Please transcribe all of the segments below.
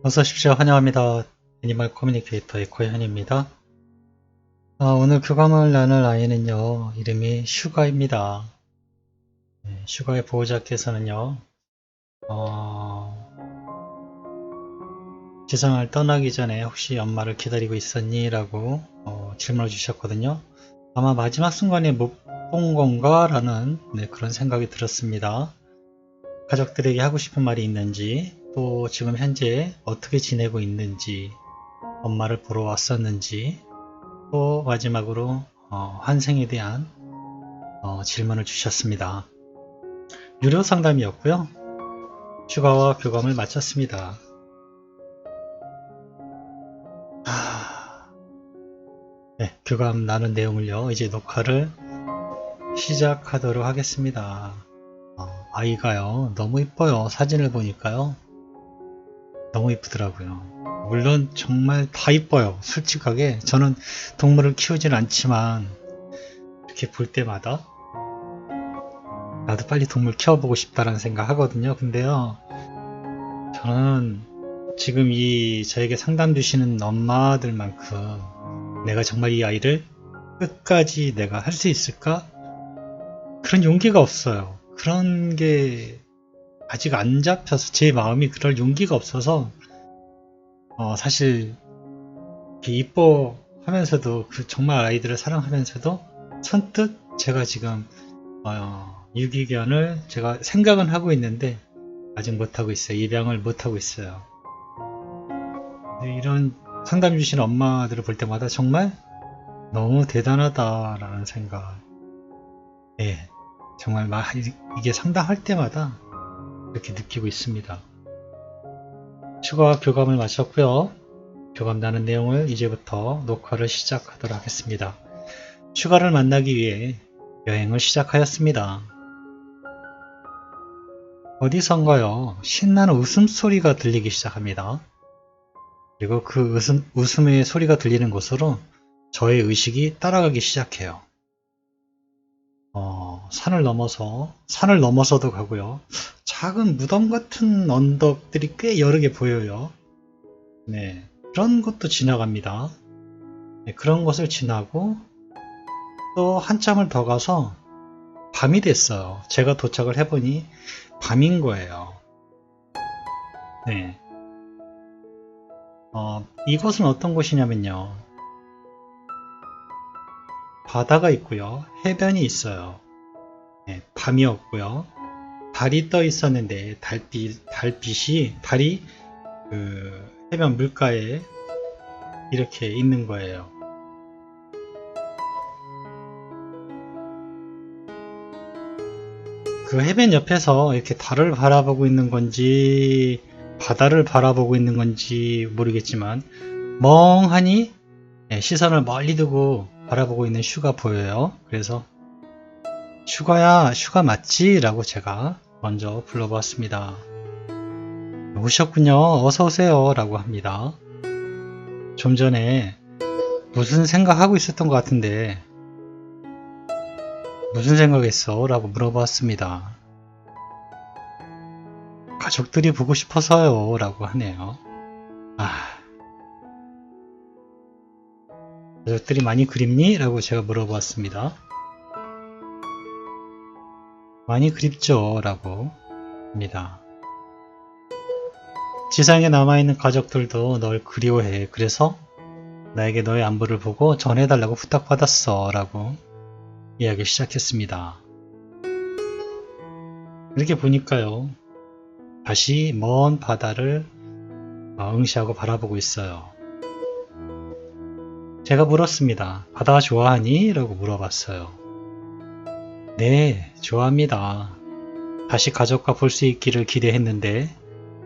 어서 오십시오. 환영합니다. 애니멀 커뮤니케이터 에코현입니다. 오늘 교감을 나눌 아이는요, 이름이 슈가입니다. 슈가의 보호자께서는요, 지상을 떠나기 전에 혹시 엄마를 기다리고 있었니? 라고 질문을 주셨거든요. 아마 마지막 순간에 못 본 건가? 라는 그런 생각이 들었습니다. 가족들에게 하고 싶은 말이 있는지, 또 지금 현재 어떻게 지내고 있는지, 엄마를 보러 왔었는지, 또 마지막으로 환생에 대한 질문을 주셨습니다. 유료 상담이었고요. 휴가와 교감을 마쳤습니다. 네, 교감 나눈 내용을요. 이제 녹화를 시작하도록 하겠습니다. 아이가요. 너무 이뻐요. 사진을 보니까요. 너무 이쁘더라고요. 물론 정말 다 이뻐요. 솔직하게 저는 동물을 키우진 않지만 이렇게 볼 때마다 나도 빨리 동물 키워보고 싶다라는 생각 하거든요. 근데요, 저는 지금 저에게 상담 주시는 엄마들만큼 내가 정말 이 아이를 끝까지 내가 할 수 있을까? 그런 용기가 없어요. 그런 게 아직 안 잡혀서 제 마음이 그럴 용기가 없어서 사실 이렇게 이뻐하면서도 정말 아이들을 사랑하면서도 선뜻 제가 지금 유기견을 제가 생각은 하고 있는데 아직 못하고 있어요. 입양을 못하고 있어요. 이런 상담 주신 엄마들을 볼 때마다 정말 너무 대단하다라는 생각. 예, 정말 이게 상담할 때마다 이렇게 느끼고 있습니다. 추가 교감을 마쳤고요. 교감 나눈 내용을 이제부터 녹화를 시작하도록 하겠습니다. 슈가를 만나기 위해 여행을 시작하였습니다. 어디선가요? 신나는 웃음소리가 들리기 시작합니다. 그리고 그 웃음의 소리가 들리는 곳으로 저의 의식이 따라가기 시작해요. 산을 넘어서도 가고요. 작은 무덤 같은 언덕들이 꽤 여러 개 보여요. 네, 그런 것도 지나갑니다. 네, 그런 것을 지나고 또 한참을 더 가서 밤이 됐어요. 제가 도착을 해보니 밤인 거예요. 네, 이곳은 어떤 곳이냐면요. 바다가 있고요. 해변이 있어요. 네, 밤이었고요. 달이 떠 있었는데 달이 그 해변 물가에 이렇게 있는 거예요. 그 해변 옆에서 이렇게 달을 바라보고 있는 건지 바다를 바라보고 있는 건지 모르겠지만 멍하니 시선을 멀리 두고 바라보고 있는 슈가 보여요. 그래서 슈가야, 슈가 맞지? 라고 제가 먼저 불러보았습니다. 오셨군요. 어서 오세요. 라고 합니다. 좀 전에 무슨 생각하고 있었던 것 같은데 무슨 생각했어? 라고 물어봤습니다. 가족들이 보고 싶어서요. 라고 하네요. 가족들이 많이 그립니? 라고 제가 물어봤습니다. 많이 그립죠. 라고 합니다. 지상에 남아있는 가족들도 널 그리워해. 그래서 나에게 너의 안부를 보고 전해달라고 부탁받았어. 라고 이야기 시작했습니다. 이렇게 보니까요. 다시 먼 바다를 응시하고 바라보고 있어요. 제가 물었습니다. 바다 좋아하니? 라고 물어봤어요. 네, 좋아합니다. 다시 가족과 볼 수 있기를 기대했는데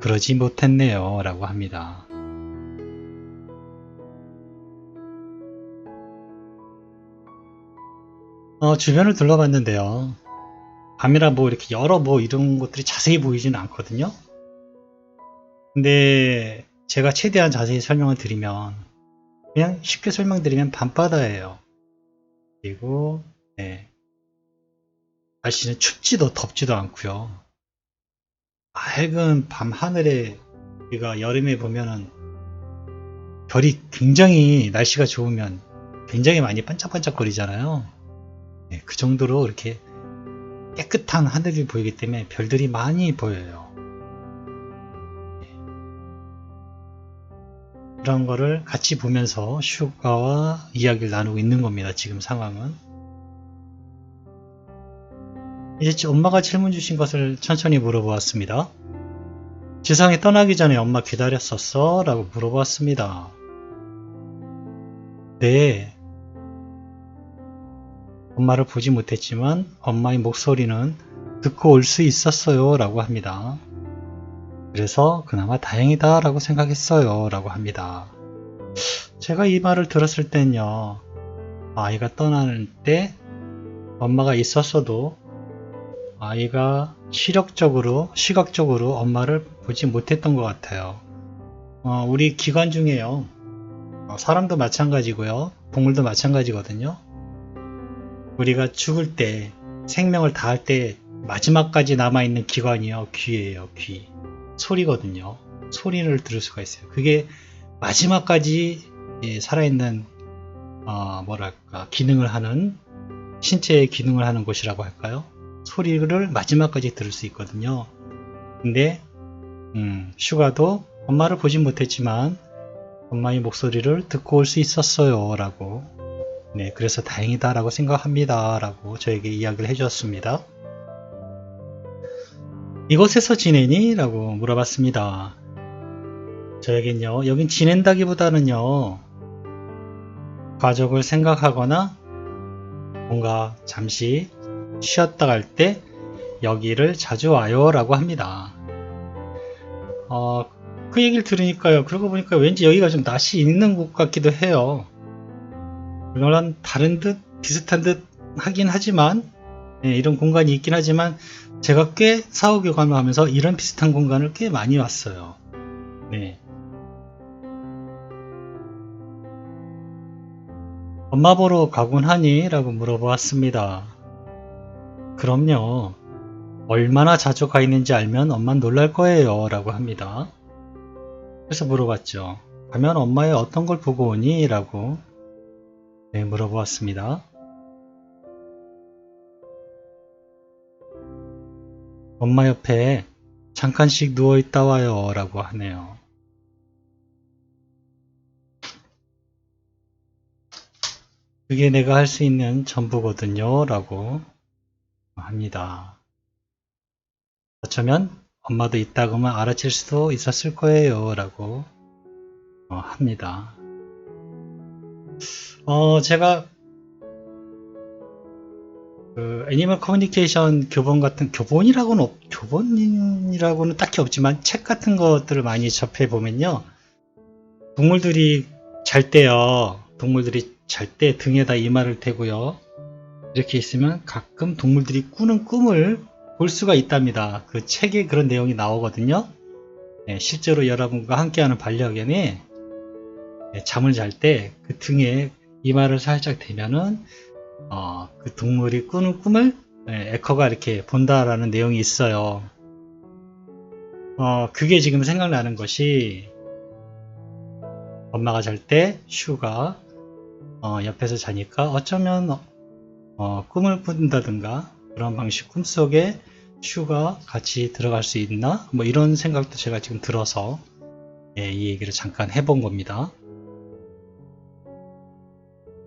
그러지 못했네요. 라고 합니다. 주변을 둘러봤는데요. 밤이라 이렇게 여러 이런 것들이 자세히 보이지는 않거든요. 근데 제가 최대한 자세히 설명을 드리면 그냥 쉽게 설명드리면 밤바다예요. 그리고 날씨는 춥지도 덥지도 않고요. 맑은 밤 하늘에 우리가 여름에 보면은 별이 굉장히 날씨가 좋으면 굉장히 많이 반짝반짝거리잖아요. 네, 그 정도로 이렇게 깨끗한 하늘이 보이기 때문에 별들이 많이 보여요. 그런 거를 같이 보면서 슈가와 이야기를 나누고 있는 겁니다. 지금 상황은. 이제 엄마가 질문 주신 것을 천천히 물어보았습니다. 지상에 떠나기 전에 엄마 기다렸었어? 라고 물어보았습니다. 네. 엄마를 보지 못했지만 엄마의 목소리는 듣고 올 수 있었어요. 라고 합니다. 그래서 그나마 다행이다 라고 생각했어요. 라고 합니다. 제가 이 말을 들었을 땐요. 아이가 떠나는 때 엄마가 있었어도 아이가 시각적으로 엄마를 보지 못했던 것 같아요. 우리 기관 중에요. 사람도 마찬가지고요. 동물도 마찬가지거든요. 우리가 죽을 때, 생명을 다할 때 마지막까지 남아있는 기관이요. 귀예요. 귀. 소리거든요. 소리를 들을 수가 있어요. 그게 마지막까지 살아있는 기능을 하는, 신체의 기능을 하는 곳이라고 할까요? 소리를 마지막까지 들을 수 있거든요. 근데 슈가도 엄마를 보진 못했지만 엄마의 목소리를 듣고 올 수 있었어요. 라고. 네, 그래서 다행이다 라고 생각합니다. 라고 저에게 이야기를 해주었습니다. 이곳에서 지내니? 라고 물어봤습니다. 저에겐요, 여긴 지낸다기보다는요, 가족을 생각하거나 뭔가 잠시 쉬었다 갈 때 여기를 자주 와요 라고 합니다. 그 얘기를 들으니까요, 그러고 보니까 왠지 여기가 좀 낯이 있는 곳 같기도 해요. 물론 다른 듯 비슷한 듯 하긴 하지만 이런 공간이 있긴 하지만 제가 꽤 사후 교감을 하면서 이런 비슷한 공간을 꽤 많이 왔어요. 네. 엄마 보러 가곤 하니? 라고 물어보았습니다. 그럼요. 얼마나 자주 가 있는지 알면 엄마 놀랄 거예요. 라고 합니다. 그래서 물어봤죠. 가면 엄마의 어떤 걸 보고 오니? 라고 물어보았습니다. 엄마 옆에 잠깐씩 누워있다 와요. 라고 하네요. 그게 내가 할 수 있는 전부거든요. 라고 합니다. 어쩌면 엄마도 이따가만 알아챌 수도 있었을 거예요. 라고 합니다. 제가 애니멀 커뮤니케이션 교본이라고는 딱히 없지만 책 같은 것들을 많이 접해 보면요. 동물들이 잘 때 등에다 이마를 대고요. 이렇게 있으면 가끔 동물들이 꾸는 꿈을 볼 수가 있답니다. 그 책에 그런 내용이 나오거든요. 실제로 여러분과 함께하는 반려견이 잠을 잘 때 그 등에 이마를 살짝 대면은 그 동물이 꾸는 꿈을 에커가 이렇게 본다라는 내용이 있어요. 그게 지금 생각나는 것이 엄마가 잘 때 슈가 옆에서 자니까 어쩌면 꿈을 꾼다든가 그런 방식 꿈속에 슈가 같이 들어갈 수 있나? 뭐 이런 생각도 제가 지금 들어서 이 얘기를 잠깐 해본 겁니다.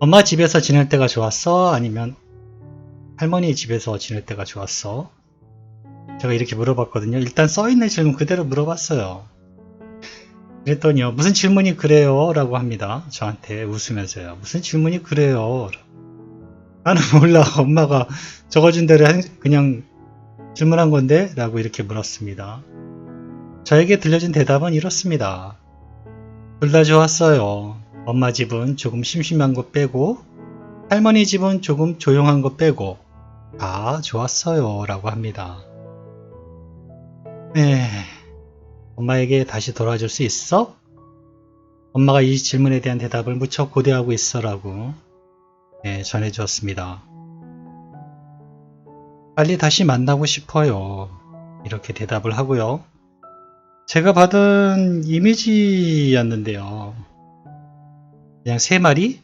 엄마 집에서 지낼 때가 좋았어? 아니면 할머니 집에서 지낼 때가 좋았어? 제가 이렇게 물어봤거든요. 일단 써있는 질문 그대로 물어봤어요. 그랬더니요. 무슨 질문이 그래요? 라고 합니다. 저한테 웃으면서요. 무슨 질문이 그래요? 나는 몰라. 엄마가 적어준 대로 그냥 질문한 건데? 라고 이렇게 물었습니다. 저에게 들려준 대답은 이렇습니다. 둘 다 좋았어요. 엄마 집은 조금 심심한 거 빼고 할머니 집은 조금 조용한 거 빼고 다 좋았어요. 라고 합니다. 네, 엄마에게 다시 돌아줄 수 있어? 엄마가 이 질문에 대한 대답을 무척 고대하고 있어 라고 전해주었습니다. 빨리 다시 만나고 싶어요. 이렇게 대답을 하고요. 제가 받은 이미지였는데요. 그냥 세 마리?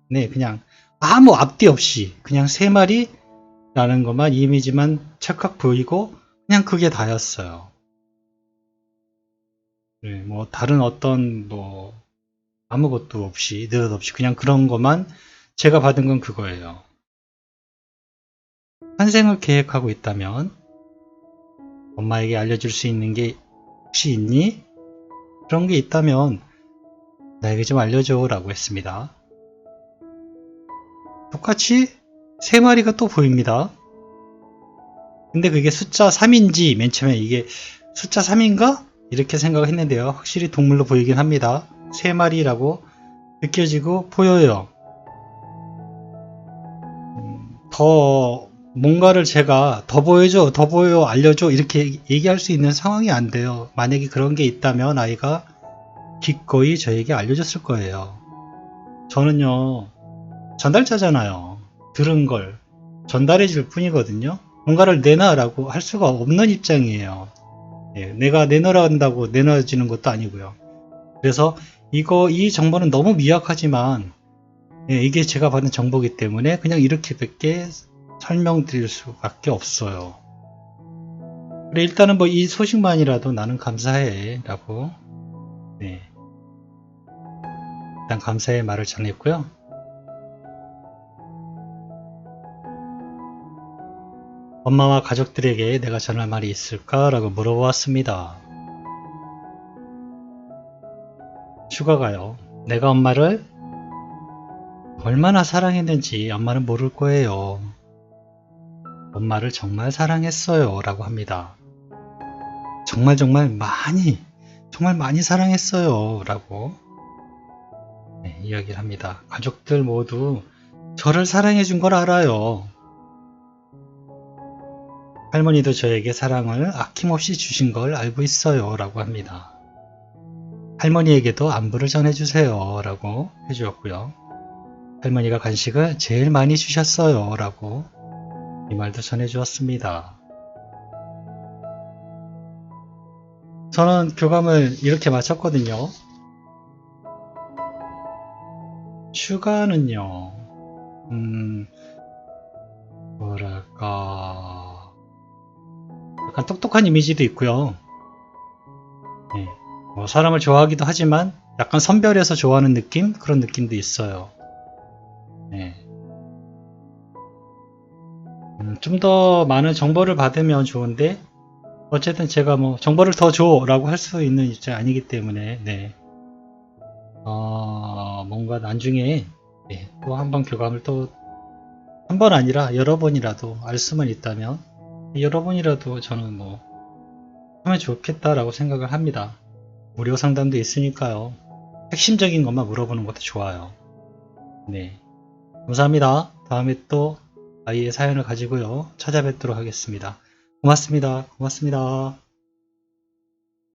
네, 그냥 아무 앞뒤 없이 그냥 세 마리라는 것만 이미지만 찰칵 보이고 그냥 그게 다였어요. 네, 뭐 다른 어떤 뭐 아무것도 없이 느닷없이 그냥 그런 것만 제가 받은 건 그거예요. 환생을 계획하고 있다면 엄마에게 알려줄 수 있는 게 혹시 있니? 그런 게 있다면 나에게 좀 알려줘 라고 했습니다. 똑같이 세 마리가 또 보입니다. 근데 그게 숫자 3인지 맨 처음에 이게 숫자 3인가? 이렇게 생각을 했는데요. 확실히 동물로 보이긴 합니다. 세 마리라고 느껴지고 보여요. 더 뭔가를 제가 더 보여줘, 더 보여, 알려줘 이렇게 얘기할 수 있는 상황이 안 돼요. 만약에 그런 게 있다면 아이가 기꺼이 저에게 알려줬을 거예요. 저는요, 전달자잖아요. 들은 걸 전달해 줄 뿐이거든요. 뭔가를 내놔라고 할 수가 없는 입장이에요. 예, 내가 내놓으란다고 내놔지는 것도 아니고요. 그래서 이 정보는 너무 미약하지만 예, 이게 제가 받은 정보이기 때문에 그냥 이렇게밖에 설명드릴 수밖에 없어요. 그래, 일단은 뭐 이 소식만이라도 나는 감사해 라고 네, 일단 감사의 말을 전했고요. 엄마와 가족들에게 내가 전할 말이 있을까? 라고 물어보았습니다. 슈가가요. 내가 엄마를 얼마나 사랑했는지 엄마는 모를 거예요. 엄마를 정말 사랑했어요. 라고 합니다. 정말 많이 사랑했어요. 라고 네, 이야기를 합니다. 가족들 모두 저를 사랑해 준 걸 알아요. 할머니도 저에게 사랑을 아낌없이 주신 걸 알고 있어요. 라고 합니다. 할머니에게도 안부를 전해주세요. 라고 해주었고요. 할머니가 간식을 제일 많이 주셨어요. 라고 이 말도 전해주었습니다. 저는 교감을 이렇게 마쳤거든요. 슈가는요, 뭐랄까, 약간 똑똑한 이미지도 있고요. 네, 뭐 사람을 좋아하기도 하지만 약간 선별해서 좋아하는 느낌? 그런 느낌도 있어요. 네. 좀 더 많은 정보를 받으면 좋은데 어쨌든 제가 뭐 정보를 더 줘 라고 할 수 있는 입장이 아니기 때문에 네. 뭔가 나중에 네, 또 한 번 교감을 또 한 번 아니라 여러 번이라도 알 수만 있다면 여러 번이라도 저는 뭐 하면 좋겠다라고 생각을 합니다. 무료 상담도 있으니까요. 핵심적인 것만 물어보는 것도 좋아요. 네. 감사합니다. 다음에 또 아이의 사연을 가지고요. 찾아뵙도록 하겠습니다. 고맙습니다. 고맙습니다.